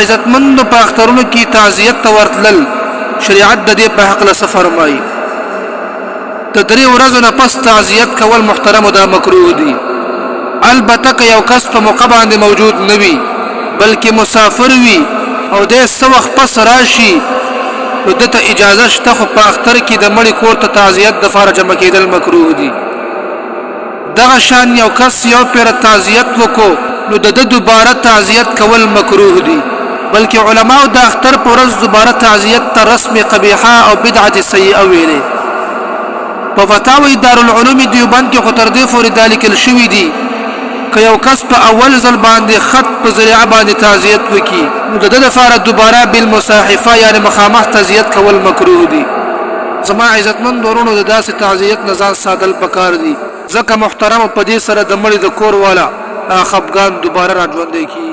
عزتمند په اخترونو کې تعزیت ته ورتلل شریعت د دې په حق له فرمایي ته درې ورځې نه پس تعزیت کول محترم او دا مکروه دي البته که یو کس په موقع باندې موجود نه وي بلکې مسافر وي او د څه وخت پس راشي نو دته اجازه شته خو په اختر کې د مړي کور ته تعزیت د فار جمع کېدل مکروه دي دغه شان یو کس یو پیر تعزیت وکړو نو د دوباره تعزیت کول مکروه دي بلکې علماء د اختر پر ورځ دوباره تعزیت ته رسم قبیحه او بدعت سیئه ویلي په فتاوی دارالعلوم دیوبند کې خو تر دې پورې دا لیکل شوي دي که یو کس په اول ځل باندې خط په ذریعه باندې تعزیت وکړي نو د دې لپاره دوباره بالمصاحفه یعنی مخامخ تعزیت کول مکروه دي زما عزتمن ورونو د داسې تعزیت نه ځان ساتل پکار دي ځکه محترم په دې سره د مړي د کور والا خفګان دوباره راځوندې کی